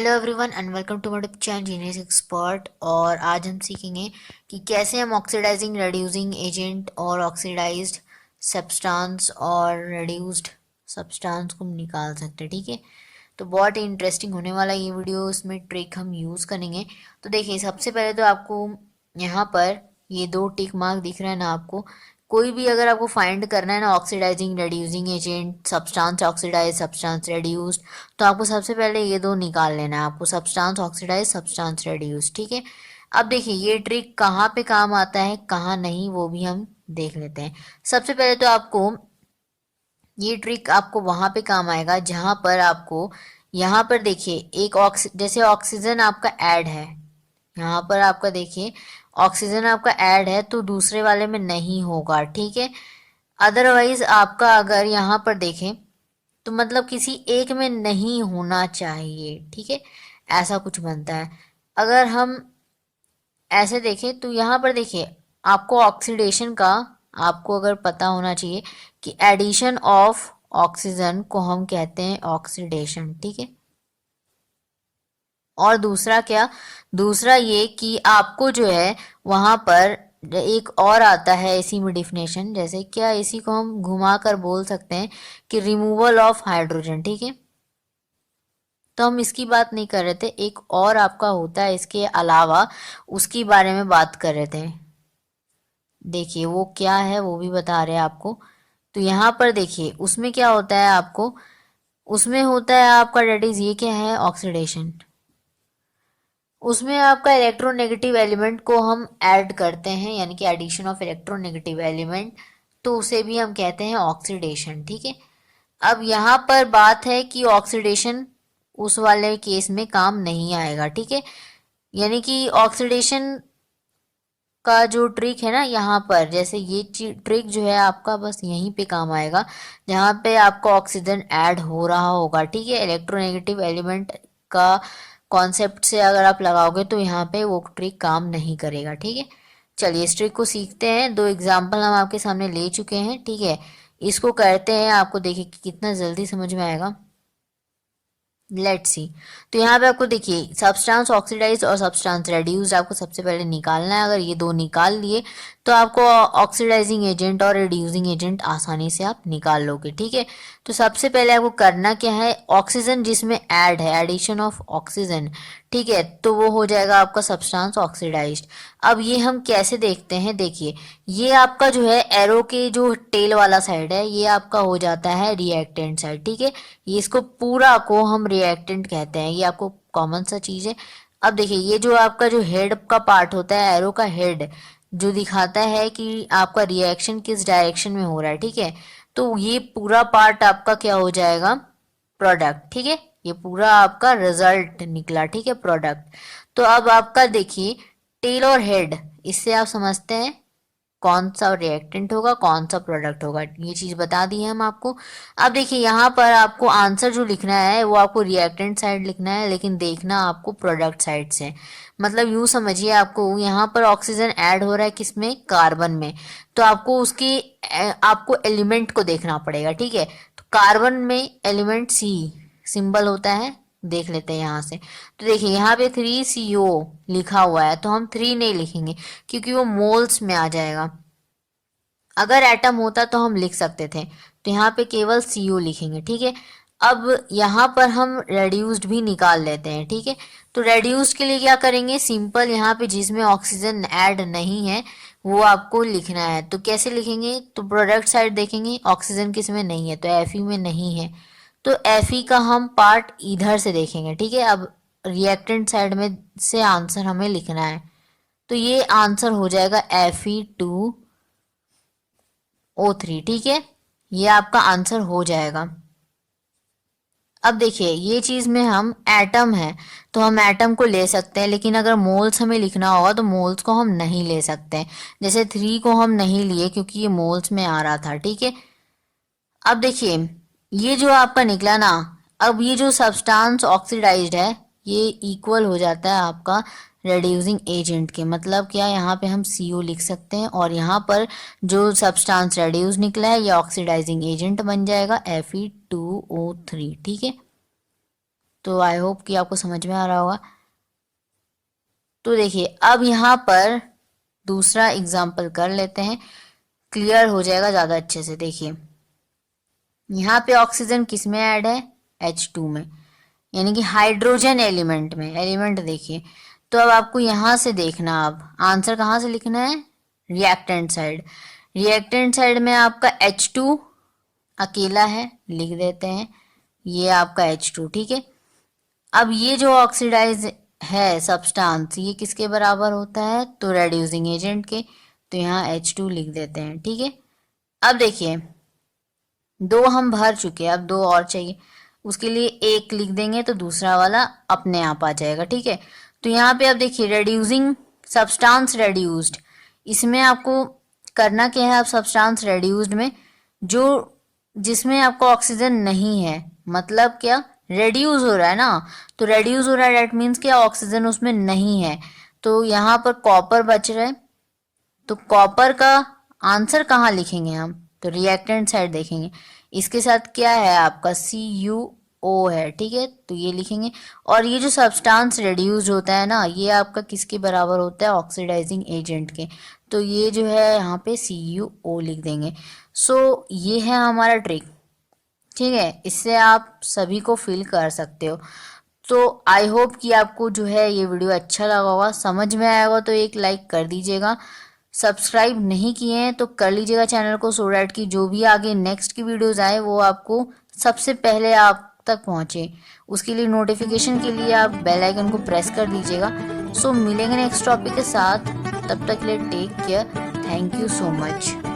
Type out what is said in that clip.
Hello everyone and welcome to my channel genius expert. और आज हम सीखेंगे कि कैसे हम ऑक्सीडाइजिंग रेड्यूसिंग एजेंट और ऑक्सीडाइज्ड सब्सटेंस और रेड्यूस्ड सब्सटेंस को निकाल सकते हैं। ठीक है, तो बहुत ही इंटरेस्टिंग होने वाला ये वीडियो। इसमें ट्रिक हम यूज़ करेंगे। तो देखिए, सबसे पहले तो आपको यहाँ पर ये दो टिक मार्क दिख रहा है ना, आपको कोई भी अगर आपको फाइंड करना है ना, oxidising reducing agent, substance oxidise, substance reduced, तो आपको सबसे पहले ये दो निकाल लेना है। आपको सब्सटेंस ऑक्सीडाइज, सब्सटेंस रेड्यूस्ड। ठीक है, अब देखिए ये ट्रिक कहाँ पे काम आता है कहाँ नहीं, वो भी हम देख लेते हैं। सबसे पहले तो आपको ये ट्रिक आपको वहां पे काम आएगा जहां पर आपको, यहाँ पर देखिए एक जैसे ऑक्सीजन आपका ऐड है, यहाँ पर आपका देखिए ऑक्सीजन आपका ऐड है तो दूसरे वाले में नहीं होगा। ठीक है, अदरवाइज आपका अगर यहाँ पर देखें तो मतलब किसी एक में नहीं होना चाहिए। ठीक है, ऐसा कुछ बनता है। अगर हम ऐसे देखें तो यहाँ पर देखिए आपको ऑक्सीडेशन का, आपको अगर पता होना चाहिए कि एडिशन ऑफ ऑक्सीजन को हम कहते हैं ऑक्सीडेशन। ठीक है, और दूसरा क्या, दूसरा ये कि आपको जो है वहां पर एक और आता है इसी में डिफिनेशन, जैसे क्या इसी को हम घुमा कर बोल सकते हैं कि रिमूवल ऑफ हाइड्रोजन। ठीक है, तो हम इसकी बात नहीं कर रहे थे, एक और आपका होता है इसके अलावा, उसकी बारे में बात कर रहे थे। देखिए वो क्या है वो भी बता रहे हैं आपको। तो यहाँ पर देखिए उसमें क्या होता है आपको, उसमें होता है आपका डेट इज, ये क्या है ऑक्सीडेशन, उसमें आपका इलेक्ट्रोनेगेटिव एलिमेंट को हम ऐड करते हैं, यानी कि एडिशन ऑफ इलेक्ट्रोनेगेटिव एलिमेंट, तो उसे भी हम कहते हैं ऑक्सीडेशन। ठीक है, अब यहाँ पर बात है कि ऑक्सीडेशन उस वाले केस में काम नहीं आएगा। ठीक है, यानी कि ऑक्सीडेशन का जो ट्रिक है ना यहाँ पर, जैसे ये ट्रिक जो है आपका बस यहीं पे काम आएगा जहाँ पे आपका ऑक्सीजन ऐड हो रहा होगा। ठीक है, इलेक्ट्रोनेगेटिव एलिमेंट का कॉन्सेप्ट से अगर आप लगाओगे तो यहाँ पे वो ट्रिक काम नहीं करेगा। ठीक है, चलिए इस ट्रिक को सीखते हैं। दो एग्जाम्पल हम आपके सामने ले चुके हैं। ठीक है, इसको करते हैं, आपको देखिए कि कितना जल्दी समझ में आएगा। लेट्स सी, तो यहाँ पे आपको देखिए सब्सटेंस ऑक्सीडाइज और सब्सटेंस रेड्यूस्ड आपको सबसे पहले निकालना है। अगर ये दो निकाल लिए तो आपको ऑक्सीडाइजिंग एजेंट और रिड्यूसिंग एजेंट आसानी से आप निकाल लोगे। ठीक है, तो सबसे पहले आपको करना क्या है, ऑक्सीजन जिसमें ऐड है, एडिशन ऑफ ऑक्सीजन, ठीक है, तो वो हो जाएगा आपका सब्सटेंस ऑक्सीडाइज्ड। अब ये हम कैसे देखते हैं, देखिए ये आपका जो है एरो के जो टेल वाला साइड है, ये आपका हो जाता है रिएक्टेंट साइड। ठीक है, ये इसको पूरा को हम रिएक्टेंट कहते हैं, ये आपको कॉमन सा चीज है। अब देखिए ये जो आपका जो हेड का पार्ट होता है, एरो का हेड, जो दिखाता है कि आपका रिएक्शन किस डायरेक्शन में हो रहा है। ठीक है, तो ये पूरा पार्ट आपका क्या हो जाएगा, प्रोडक्ट। ठीक है, ये पूरा आपका रिजल्ट निकला। ठीक है, प्रोडक्ट। तो अब आपका देखिए टेल और हेड, इससे आप समझते हैं कौन सा रिएक्टेंट होगा कौन सा प्रोडक्ट होगा, ये चीज बता दी है हम आपको। अब देखिए यहाँ पर आपको आंसर जो लिखना है वो आपको रिएक्टेंट साइड लिखना है, लेकिन देखना आपको प्रोडक्ट साइड से। मतलब यूं समझिए, आपको यहाँ पर ऑक्सीजन ऐड हो रहा है किसमें, कार्बन में, तो आपको उसकी आपको एलिमेंट को देखना पड़ेगा। ठीक है, तो कार्बन में एलिमेंट सी सिंबल होता है, देख लेते हैं यहाँ से। तो देखिए यहाँ पे 3CO लिखा हुआ है, तो हम 3 नहीं लिखेंगे क्योंकि वो मोल्स में आ जाएगा। अगर एटम होता तो हम लिख सकते थे, तो यहाँ पे केवल CO लिखेंगे। ठीक है, अब यहाँ पर हम रेड्यूस्ड भी निकाल लेते हैं। ठीक है, तो रेड्यूस्ड के लिए क्या करेंगे, सिंपल यहाँ पे जिसमें ऑक्सीजन ऐड नहीं है वो आपको लिखना है। तो कैसे लिखेंगे, तो प्रोडक्ट साइड देखेंगे, ऑक्सीजन किस में नहीं है, तो Fe में नहीं है, तो Fe का हम पार्ट इधर से देखेंगे। ठीक है, अब रिएक्टेंट साइड में से आंसर हमें लिखना है, तो ये आंसर हो जाएगा Fe2O3। ठीक है, ये आपका आंसर हो जाएगा। अब देखिए ये चीज में हम एटम है तो हम एटम को ले सकते हैं, लेकिन अगर मोल्स हमें लिखना होगा तो मोल्स को हम नहीं ले सकते। जैसे 3 को हम नहीं लिए क्योंकि ये मोल्स में आ रहा था। ठीक है, अब देखिए ये जो आपका निकला ना, अब ये जो सब्सटेंस ऑक्सीडाइज्ड है ये इक्वल हो जाता है आपका रेड्यूसिंग एजेंट के। मतलब क्या, यहाँ पे हम CO लिख सकते हैं और यहाँ पर जो सब्सटेंस रेड्यूस निकला है ये ऑक्सीडाइजिंग एजेंट बन जाएगा Fe2O3। ठीक है, तो आई होप कि आपको समझ में आ रहा होगा। तो देखिए अब यहाँ पर दूसरा एग्जाम्पल कर लेते हैं, क्लियर हो जाएगा ज़्यादा अच्छे से। देखिए यहाँ पे ऑक्सीजन किस में ऐड है, H2 में, यानी कि हाइड्रोजन एलिमेंट में। एलिमेंट देखिए, तो अब आपको यहाँ से देखना, आप आंसर कहाँ से लिखना है, रिएक्टेंट साइड। रिएक्टेंट साइड में आपका H2 अकेला है, लिख देते हैं, ये आपका H2, ठीक है। अब ये जो ऑक्सीडाइज है सब्सटेंस, ये किसके बराबर होता है, तो रेड्यूसिंग एजेंट के, तो यहाँ H2 लिख देते हैं, ठीक है। अब देखिए दो हम भर चुके हैं, अब दो और चाहिए, उसके लिए एक लिख देंगे तो दूसरा वाला अपने आप आ जाएगा, ठीक है। तो यहाँ पे अब देखिए रेड्यूसिंग सब्सटेंस रेड्यूस्ड, इसमें आपको करना क्या है, आप सब्सटेंस रेड्यूस्ड में जो जिसमें आपको ऑक्सीजन नहीं है, मतलब क्या, रेड्यूस हो रहा है ना, तो रेड्यूस हो रहा है डेट मीन्स क्या, ऑक्सीजन उसमें नहीं है। तो यहाँ पर कॉपर बच रहा है, तो कॉपर का आंसर कहाँ लिखेंगे हम, तो रिएक्टेंट साइड देखेंगे, इसके साथ क्या है आपका CuO है, ठीक है, तो ये लिखेंगे। और ये जो सब्सटेंस रेड्यूस्ड होता है ना, ये आपका किसके बराबर होता है, ऑक्सीडाइजिंग एजेंट के, तो ये जो है यहाँ पे CuO लिख देंगे। सो ये है हमारा ट्रिक, ठीक है, इससे आप सभी को फिल कर सकते हो। तो आई होप कि आपको जो है ये वीडियो अच्छा लगा होगा, समझ में आया होगा, तो एक लाइक कर दीजिएगा। सब्सक्राइब नहीं किए हैं तो कर लीजिएगा चैनल को, सो डैट कि जो भी आगे नेक्स्ट की वीडियोस आए वो आपको सबसे पहले आप तक पहुंचे। उसके लिए नोटिफिकेशन के लिए आप बेल आइकन को प्रेस कर दीजिएगा। सो मिलेंगे नेक्स्ट टॉपिक के साथ, तब तक के लिए take care, thank you so much.